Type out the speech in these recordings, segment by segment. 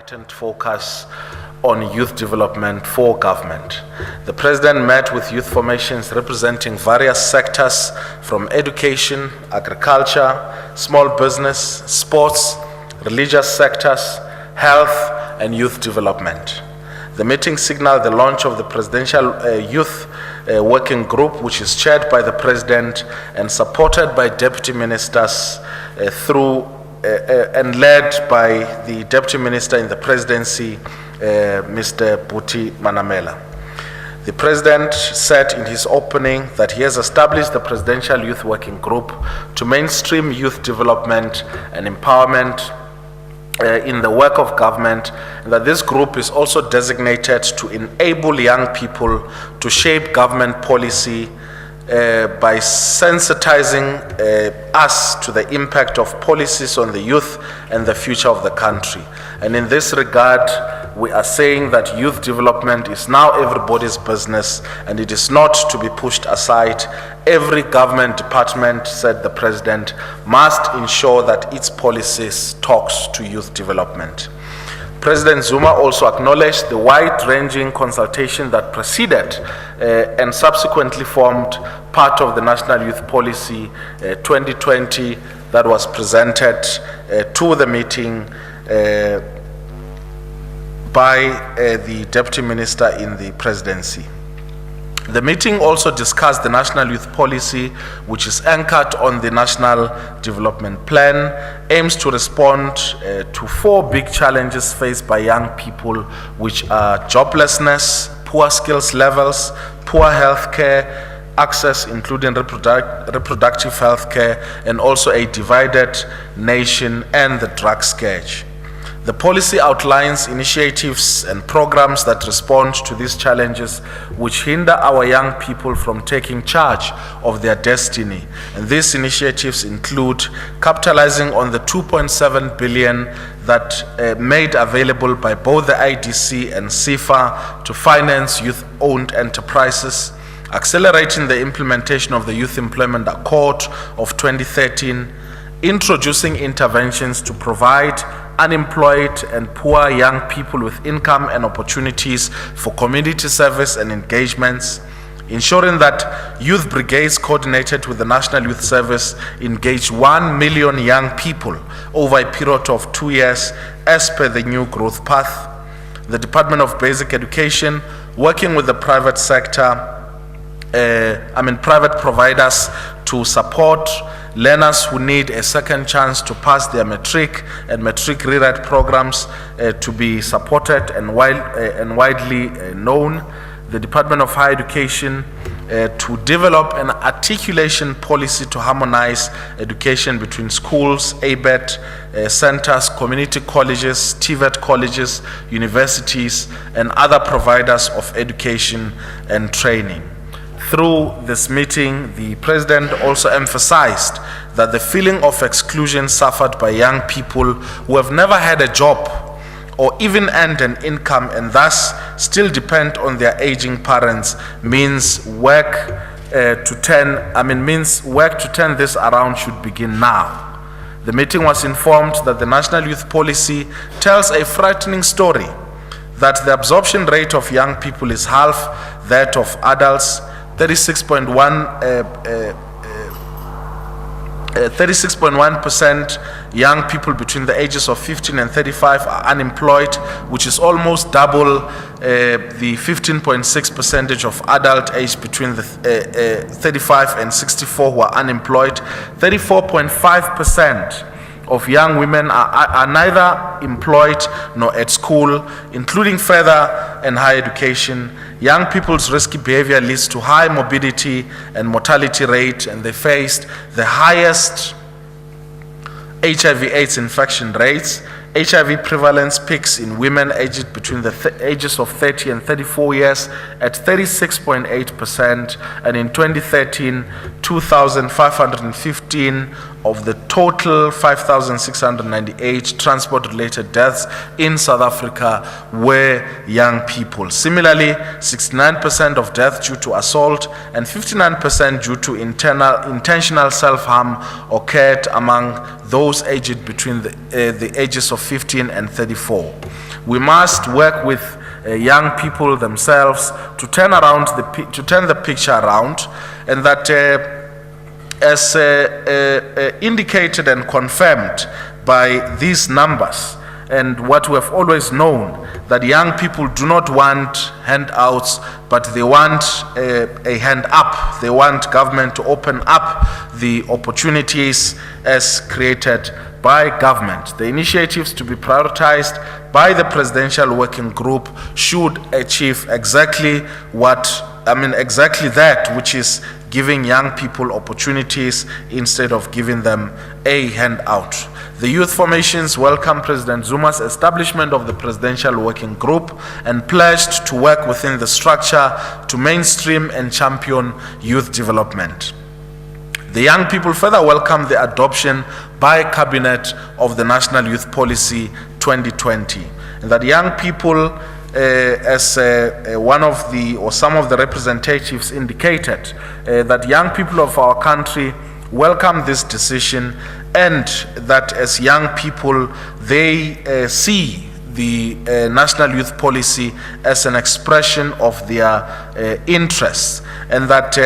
heightened focus on youth development for government. The President met with youth formations representing various sectors from education, agriculture, small business, sports, religious sectors, health, and youth development. The meeting signaled the launch of the Presidential Youth Working Group, which is chaired by the President and supported by Deputy Ministers and led by the Deputy Minister in the Presidency, Mr. Buti Manamela. The President said in his opening that he has established the Presidential Youth Working Group to mainstream youth development and empowerment in the work of government, and that this group is also designated to enable young people to shape government policy by sensitizing us to the impact of policies on the youth and the future of the country. And in this regard, we are saying that youth development is now everybody's business and it is not to be pushed aside. Every government department, said the President, must ensure that its policies talks to youth development. President Zuma also acknowledged the wide-ranging consultation that preceded and subsequently formed part of the National Youth Policy 2020 that was presented to the meeting by the Deputy Minister in the Presidency. The meeting also discussed the National Youth Policy, which is anchored on the National Development Plan, aims to respond to 4 big challenges faced by young people, which are joblessness, poor skills levels, poor health care, access including reproductive health care, and also a divided nation and the drug scourge. The policy outlines initiatives and programs that respond to these challenges, which hinder our young people from taking charge of their destiny. And these initiatives include capitalizing on the 2.7 billion that made available by both the IDC and CIFA to finance youth-owned enterprises, accelerating the implementation of the Youth Employment Accord of 2013, introducing interventions to provide unemployed and poor young people with income and opportunities for community service and engagements, ensuring that youth brigades coordinated with the National Youth Service engage 1 million young people over a period of 2 years as per the new growth path. The Department of Basic Education, working with the private sector, private providers to support learners who need a second chance to pass their matric and matric rewrite programs to be supported and widely known. The Department of Higher Education to develop an articulation policy to harmonize education between schools, ABET centers, community colleges, TVET colleges, universities, and other providers of education and training. Through this meeting, the President also emphasized that the feeling of exclusion suffered by young people who have never had a job or even earned an income and thus still depend on their aging parents means work to turn this around should begin now. The meeting was informed that the National Youth Policy tells a frightening story, that the absorption rate of young people is half that of adults. 36.1% young people between the ages of 15 and 35 are unemployed, which is almost double the 15.6% of adult age between the 35 and 64 who are unemployed. 34.5% of young women are neither employed nor at school, including further and higher education. Young people's risky behavior leads to high morbidity and mortality rate, and they faced the highest HIV/AIDS infection rates. HIV prevalence peaks in women aged between the ages of 30 and 34 years at 36.8%, and in 2013, 2,515 of the total 5,698 transport-related deaths in South Africa were young people. Similarly, 69% of deaths due to assault and 59% due to intentional self-harm occurred among those aged between the ages of 15 and 34. We must work with young people themselves to turn the picture around, and that as indicated and confirmed by these numbers and what we have always known, that young people do not want handouts, but they want a hand up. They want government to open up the opportunities as created by government. The initiatives to be prioritized by the Presidential Working Group should achieve exactly that, which is giving young people opportunities instead of giving them a handout. The youth formations welcome President Zuma's establishment of the Presidential Working Group and pledged to work within the structure to mainstream and champion youth development. The young people further welcome the adoption by Cabinet of the National Youth Policy 2020, and that young people, as some of the representatives indicated, that young people of our country welcome this decision, and that as young people they see the National Youth Policy as an expression of their interests, and that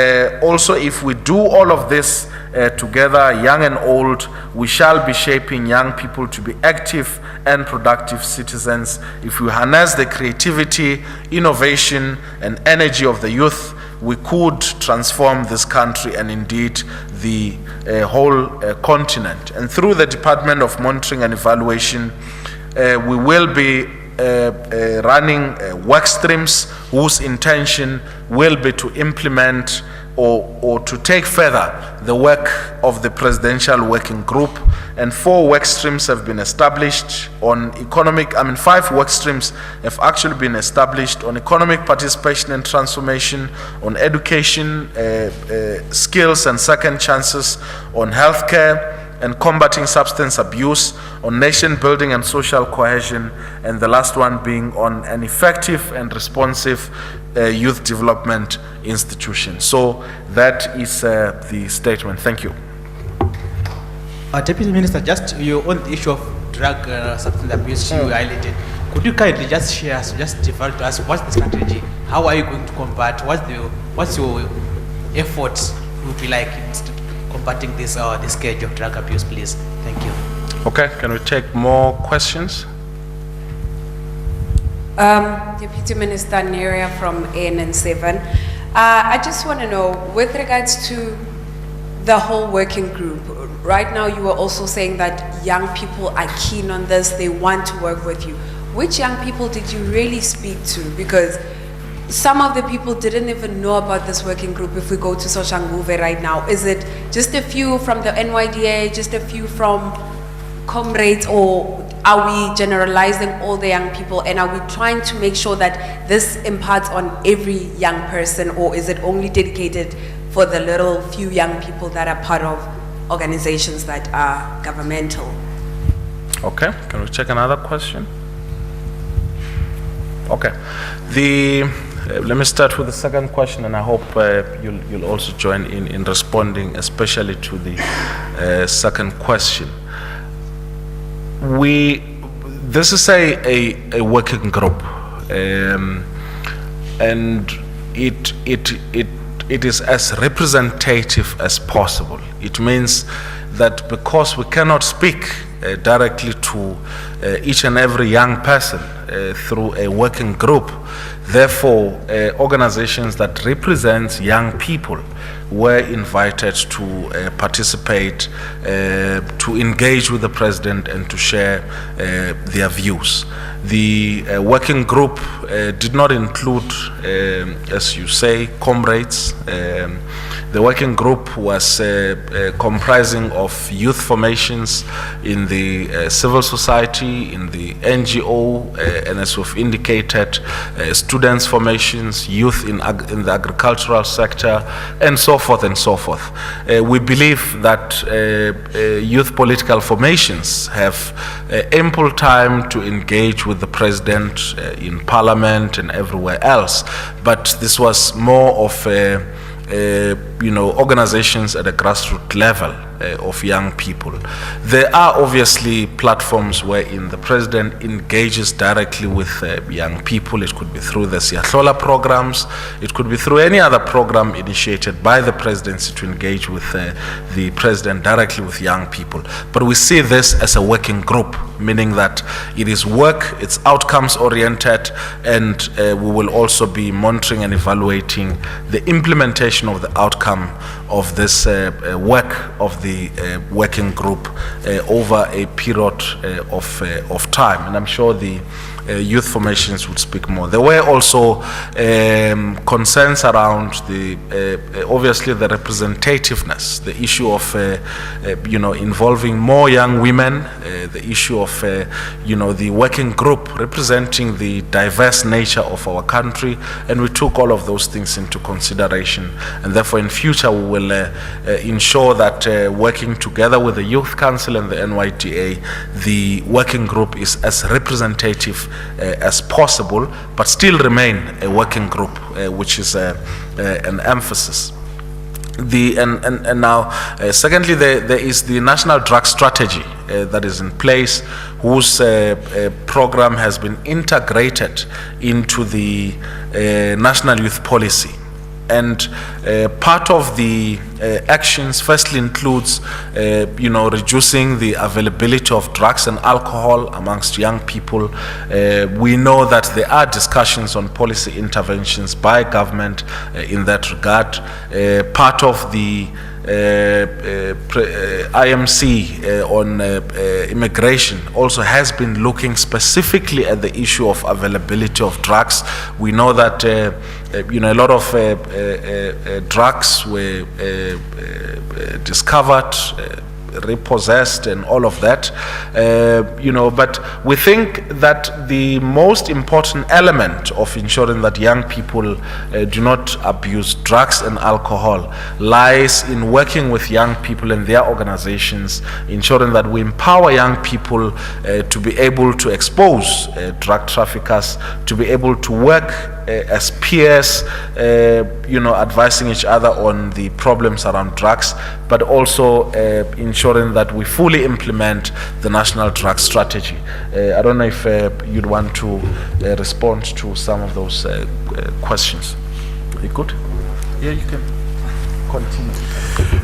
also if we do all of this together, young and old, we shall be shaping young people to be active and productive citizens. If we harness the creativity, innovation, and energy of the youth, we could transform this country and indeed the whole continent. And through the Department of Monitoring and Evaluation, we will be running work streams whose intention will be to implement or to take further the work of the Presidential Working Group. And 4 work streams have been established on 5 work streams have actually been established on economic participation and transformation, on education, skills and second chances, on healthcare and combating substance abuse, on nation building and social cohesion, and the last one being on an effective and responsive youth development institution. So that is the statement. Thank you. Deputy Minister, just your own issue of drug substance abuse you highlighted. Could you kindly just share, just defer to us, what's the strategy? How are you going to combat? What's your efforts will be like in combating this scourge of drug abuse, please? Thank you. Okay, can we take more questions? Deputy Minister Neria from ANN7. I just want to know, with regards to the whole working group, right now you were also saying that young people are keen on this, they want to work with you. Which young people did you really speak to? Because some of the people didn't even know about this working group. If we go to Soshanguve right now, is it just a few from the NYDA, just a few from comrades, or are we generalizing all the young people, and are we trying to make sure that this imparts on every young person, or is it only dedicated for the little few young people that are part of organizations that are governmental? Okay, can we check another question? Okay, let me start with the second question, and I hope you'll also join in responding, especially to the second question. This is a working group, and it is as representative as possible. It means that because we cannot speak directly to each and every young person through a working group, therefore organizations that represent young people were invited to participate, to engage with the president and to share their views. The working group did not include, as you say, comrades. The working group was comprising of youth formations in the civil society, in the NGO, and as we've indicated, students formations, youth in the agricultural sector, and and so forth and so forth. We believe that youth political formations have ample time to engage with the president in parliament and everywhere else, but this was more of organizations at a grassroots level of young people. There are obviously platforms wherein the president engages directly with young people. It could be through the Siyahlola programs. It could be through any other program initiated by the presidency to engage with the president directly with young people. But we see this as a working group, meaning that it is work, it's outcomes oriented, and we will also be monitoring and evaluating the implementation of the outcome of this work of the working group over a period of time. And I'm sure the youth formations would speak more. There were also concerns around the obviously the representativeness, the issue of involving more young women, the issue of the working group representing the diverse nature of our country, and we took all of those things into consideration, and therefore in future we will ensure that working together with the Youth Council and the NYDA, the working group is as representative as possible, but still remain a working group, which is an emphasis. Now, secondly, there is the national drug strategy that is in place, whose program has been integrated into the national youth policy. And part of the actions firstly includes, reducing the availability of drugs and alcohol amongst young people. We know that there are discussions on policy interventions by government in that regard. Part of the IMC on immigration also has been looking specifically at the issue of availability of drugs. We know that a lot of drugs were discovered, repossessed and all of that, but we think that the most important element of ensuring that young people do not abuse drugs and alcohol lies in working with young people and their organizations, ensuring that we empower young people to be able to expose drug traffickers, to be able to work as peers, advising each other on the problems around drugs, but also ensuring that we fully implement the national drug strategy. I don't know if you'd want to respond to some of those questions. You good? Yeah, you can continue.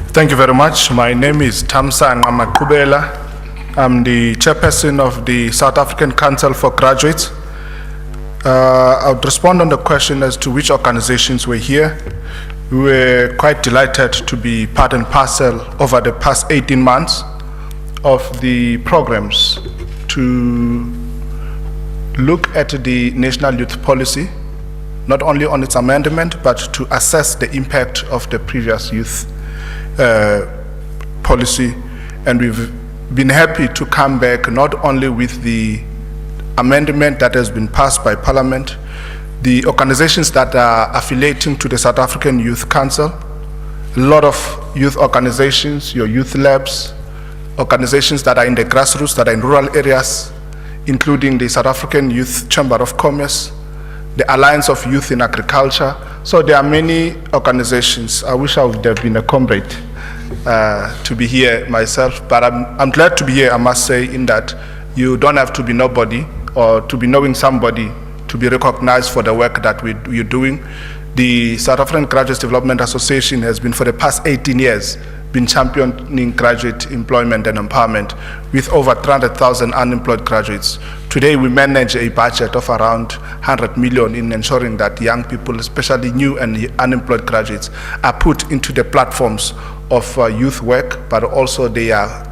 Thank you very much. My name is Tamsa Ngamakubela. I'm the chairperson of the South African Council for Graduates. I would respond on the question as to which organizations were here. We were quite delighted to be part and parcel over the past 18 months of the programs to look at the national youth policy, not only on its amendment, but to assess the impact of the previous youth policy. And we've been happy to come back not only with the amendment that has been passed by Parliament, the organizations that are affiliating to the South African Youth Council, a lot of youth organizations, your youth labs, organizations that are in the grassroots, that are in rural areas, including the South African Youth Chamber of Commerce, the Alliance of Youth in Agriculture. So there are many organizations. I wish I would have been a comrade to be here myself, but I'm glad to be here, I must say, in that you don't have to be nobody or to be knowing somebody to be recognized for the work that we're doing. The South African Graduates Development Association has been, for the past 18 years, been championing graduate employment and empowerment with over 300,000 unemployed graduates. Today we manage a budget of around 100 million in ensuring that young people, especially new and unemployed graduates, are put into the platforms of youth work, but also they are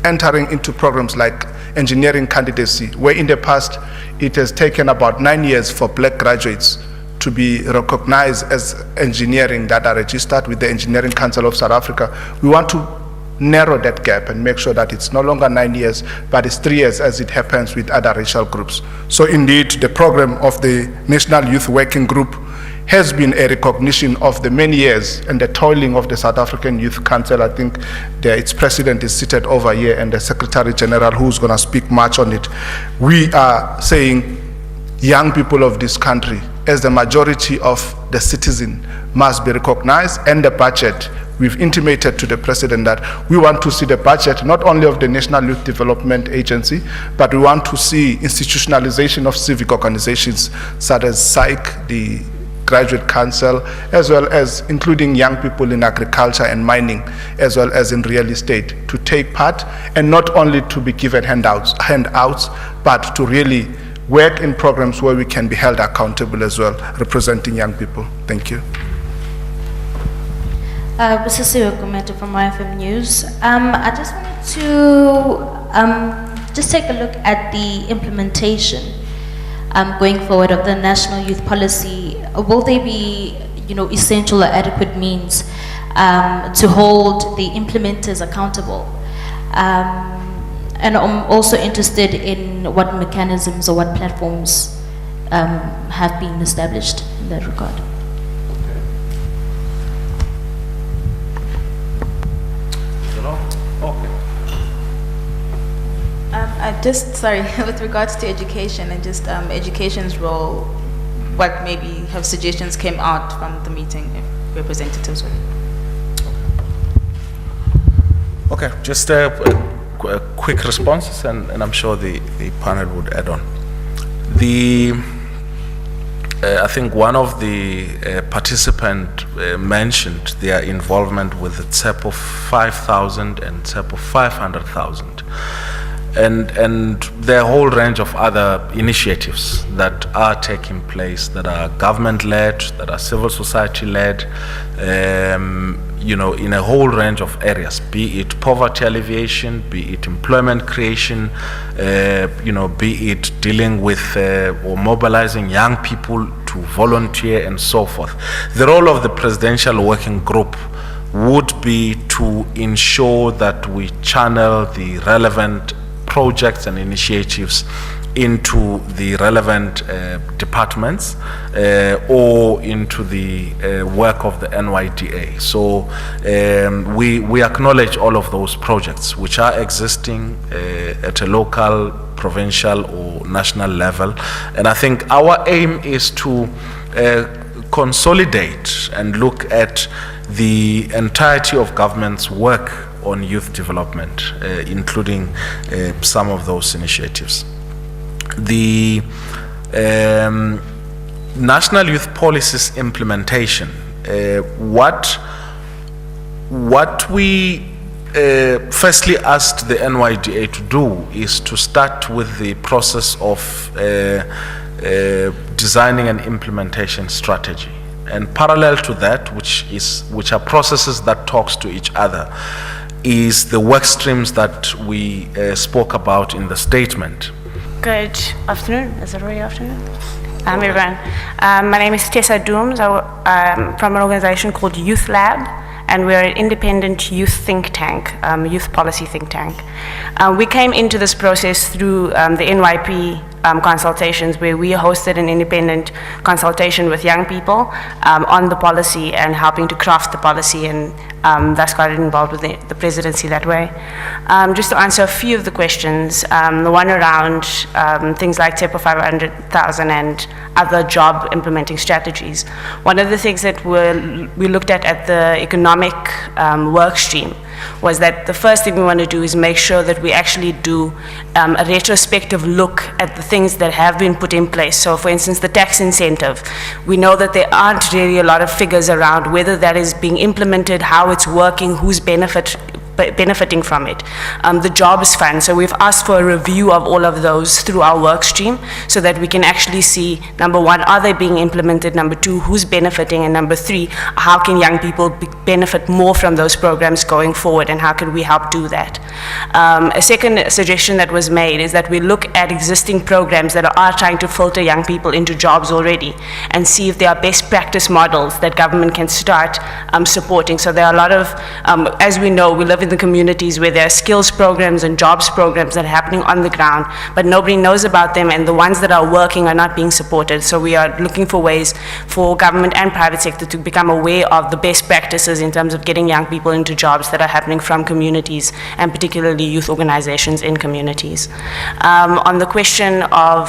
entering into programs like engineering candidacy, where in the past it has taken about 9 years for black graduates to be recognized as engineering that are registered with the Engineering Council of South Africa. We want to narrow that gap and make sure that it's no longer 9 years, but it's 3 years as it happens with other racial groups. So indeed, the program of the National Youth Working Group has been a recognition of the many years and the toiling of the South African Youth Council. I think its president is seated over here, and the Secretary General, who's going to speak much on it. We are saying young people of this country, as the majority of the citizen, must be recognized, and the budget, we've intimated to the president that we want to see the budget not only of the National Youth Development Agency, but we want to see institutionalization of civic organizations such as SAIC, the Graduate Council, as well as including young people in agriculture and mining, as well as in real estate, to take part, and not only to be given handouts, but to really work in programs where we can be held accountable as well, representing young people. Thank you. This is Siwa Kumeta from YFM News. I just wanted to just take a look at the implementation going forward of the National Youth Policy. Will there be, essential or adequate means to hold the implementers accountable? And I'm also interested in what mechanisms or what platforms have been established in that regard. Sorry, with regards to education and just education's role, what maybe have suggestions came out from the meeting, if representatives would? Okay, just a quick responses, and I'm sure the panel would add on. I think one of the participants mentioned their involvement with the CEP of 5,000 and CEP of 500,000. And there are a whole range of other initiatives that are taking place, that are government-led, that are civil society-led, in a whole range of areas, be it poverty alleviation, be it employment creation, be it dealing with or mobilizing young people to volunteer and so forth. The role of the Presidential Working Group would be to ensure that we channel the relevant projects and initiatives into the relevant departments or into the work of the NYDA. So we acknowledge all of those projects which are existing at a local, provincial or national level, and I think our aim is to consolidate and look at the entirety of government's work on youth development, including some of those initiatives. The National Youth Policy's implementation, what we firstly asked the NYDA to do is to start with the process of designing an implementation strategy. And parallel to that, which are processes that talks to each other, is the work streams that we spoke about in the statement. Good afternoon. Is it already afternoon? Everyone. My name is Tessa Dooms. I'm from an organization called Youth Lab, and we're an independent youth think tank, youth policy think tank. We came into this process through the NYP consultations, where we hosted an independent consultation with young people on the policy and helping to craft the policy, and thus got involved with the presidency that way. Just to answer a few of the questions, the one around things like TEPA 500,000 and other job implementing strategies. One of the things that we looked at the economic work stream was that the first thing we want to do is make sure that we actually do a retrospective look at the things that have been put in place. So for instance, the tax incentive, we know that there aren't really a lot of figures around whether that is being implemented, how it's working, who's benefiting from it. The jobs fund, so we've asked for a review of all of those through our work stream so that we can actually see, number one, are they being implemented? Number two, who's benefiting? And number three, how can young people benefit more from those programs going forward, and how can we help do that? A second suggestion that was made is that we look at existing programs that are trying to filter young people into jobs already and see if there are best practice models that government can start supporting. So there are a lot of, as we know, we live live in the communities where there are skills programs and jobs programs that are happening on the ground, but nobody knows about them, and the ones that are working are not being supported. So we are looking for ways for government and private sector to become aware of the best practices in terms of getting young people into jobs that are happening from communities, and particularly youth organizations in communities. On the question of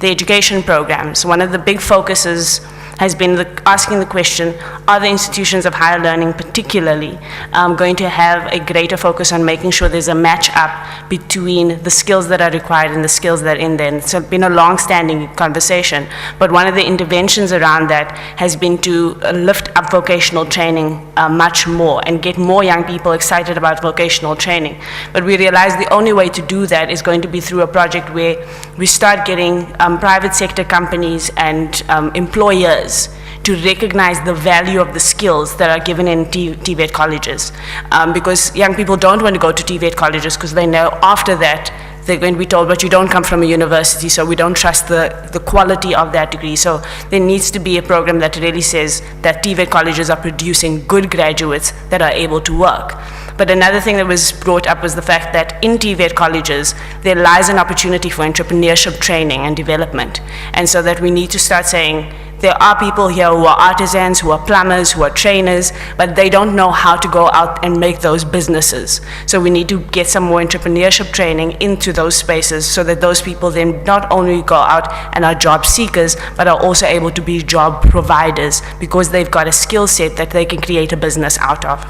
the education programs, one of the big focuses has been asking the question, are the institutions of higher learning particularly going to have a greater focus on making sure there's a match up between the skills that are required and the skills that are in there? And it's been a long-standing conversation, but one of the interventions around that has been to lift up vocational training much more and get more young people excited about vocational training. But we realize the only way to do that is going to be through a project where we start getting private sector companies and employers to recognize the value of the skills that are given in TVET colleges. Because young people don't want to go to TVET colleges because they know after that they're going to be told, but you don't come from a university, so we don't trust the quality of that degree. So there needs to be a program that really says that TVET colleges are producing good graduates that are able to work. But another thing that was brought up was the fact that in TVET colleges, there lies an opportunity for entrepreneurship training and development. And so that we need to start saying, there are people here who are artisans, who are plumbers, who are trainers, but they don't know how to go out and make those businesses. So we need to get some more entrepreneurship training into those spaces so that those people then not only go out and are job seekers, but are also able to be job providers because they've got a skill set that they can create a business out of.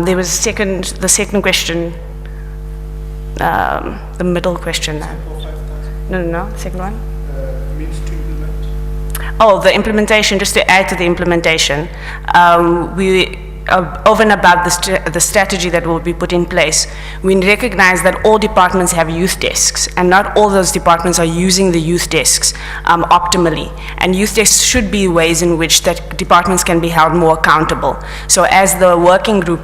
There was the second question, the middle question. No, the second one? Means to implement. Oh, the implementation, just to add to the implementation, we over and above the strategy that will be put in place, we recognize that all departments have youth desks, and not all those departments are using the youth desks optimally. And youth desks should be ways in which that departments can be held more accountable. So as the working group,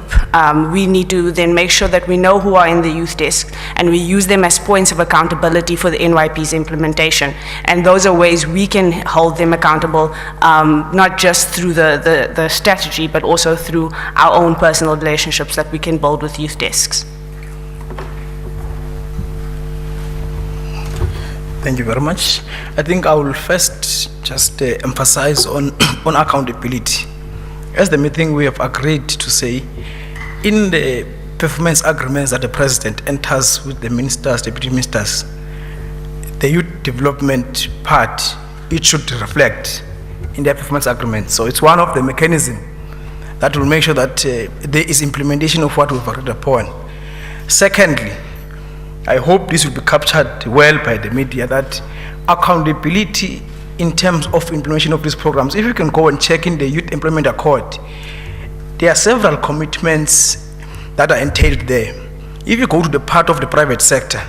we need to then make sure that we know who are in the youth desk, and we use them as points of accountability for the NYP's implementation. And those are ways we can hold them accountable, not just through the strategy, but also through our own personal relationships that we can build with youth desks. Thank you very much. I think I will first just emphasize on accountability. As the meeting, we have agreed to say in the performance agreements that the president enters with the ministers, deputy ministers, the youth development part, it should reflect in their performance agreement. So it's one of the mechanisms that will make sure that there is implementation of what we've agreed upon. Secondly, I hope this will be captured well by the media, that accountability in terms of implementation of these programs, if you can go and check in the Youth Employment Accord, there are several commitments that are entailed there. If you go to the part of the private sector,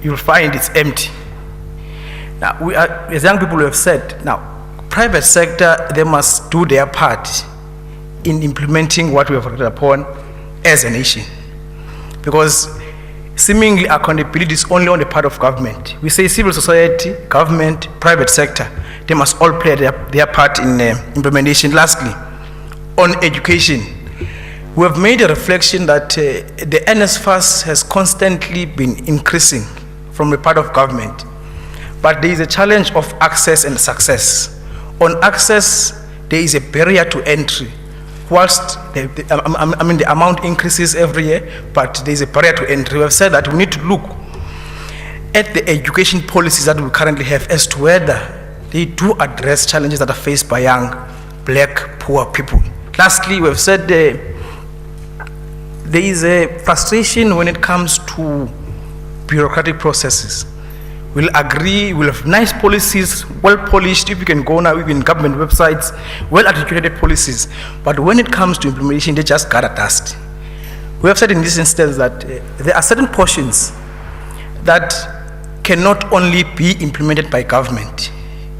you'll find it's empty. Now, we are, as young people have said, now, private sector, they must do their part in implementing what we have agreed upon as a nation. Because seemingly accountability is only on the part of government. We say civil society, government, private sector, they must all play their part in implementation. Lastly, on education, we have made a reflection that the NSFAS has constantly been increasing from the part of government. But there is a challenge of access and success. On access, there is a barrier to entry. Whilst the amount increases every year, but there is a barrier to entry. We have said that we need to look at the education policies that we currently have as to whether they do address challenges that are faced by young, black, poor people. Lastly, we have said there is a frustration when it comes to bureaucratic processes. We'll agree, we'll have nice policies, well polished, if you can go now, even government websites, well articulated policies. But when it comes to implementation, they just gather dust. We have said in this instance that there are certain portions that cannot only be implemented by government.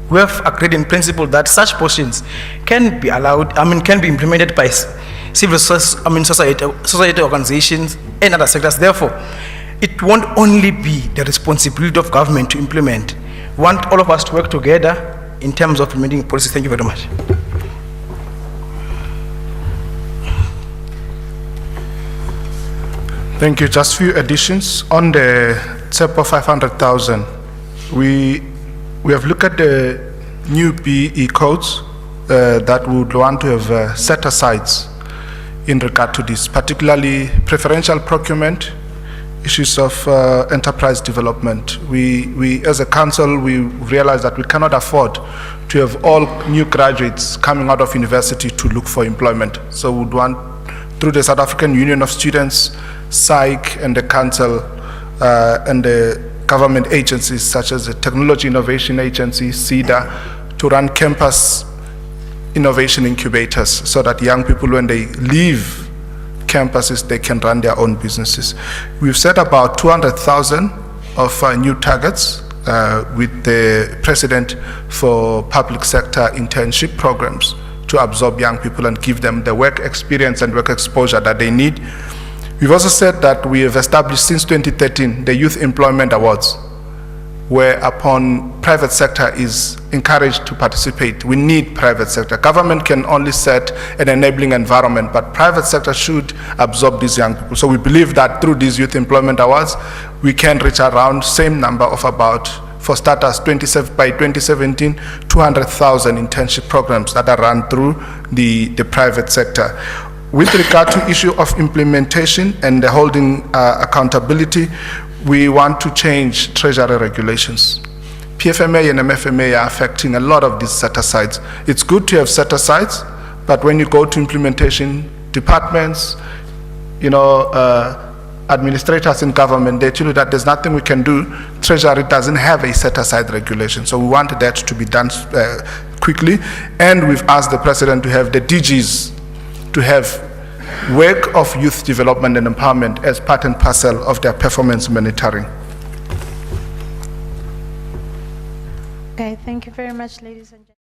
We have agreed in principle that such portions can be allowed, can be implemented by civil society organizations and other sectors. Therefore, it won't only be the responsibility of government to implement. We want all of us to work together in terms of implementing policies. Thank you very much. Thank you. Just few additions. On the CEPO 500,000, we have looked at the new BE codes that we would want to have set asides in regard to this, particularly preferential procurement, issues of enterprise development. We as a council, we realize that we cannot afford to have all new graduates coming out of university to look for employment. So we would want, through the South African Union of Students, SAIC, and the council, and the government agencies such as the Technology Innovation Agency, CEDA, to run campus innovation incubators so that young people, when they leave campuses, they can run their own businesses. We've set about 200,000 of new targets with the President for public sector internship programs to absorb young people and give them the work experience and work exposure that they need. We've also said that we have established since 2013 the Youth Employment Awards, where upon private sector is encouraged to participate. We need private sector. Government can only set an enabling environment, but private sector should absorb these young people. So we believe that through these Youth Employment Awards, we can reach around same number of about, for starters, by 2017, 200,000 internship programs that are run through the private sector. With regard to issue of implementation and the holding accountability, we want to change treasury regulations. PFMA and MFMA are affecting a lot of these set-asides. It's good to have set-asides, but when you go to implementation departments, administrators in government, they tell you that there's nothing we can do. Treasury doesn't have a set-aside regulation, so we want that to be done quickly. And we've asked the President to have the DGs to have work of youth development and empowerment as part and parcel of their performance monitoring. Okay, thank you very much, ladies and gentlemen.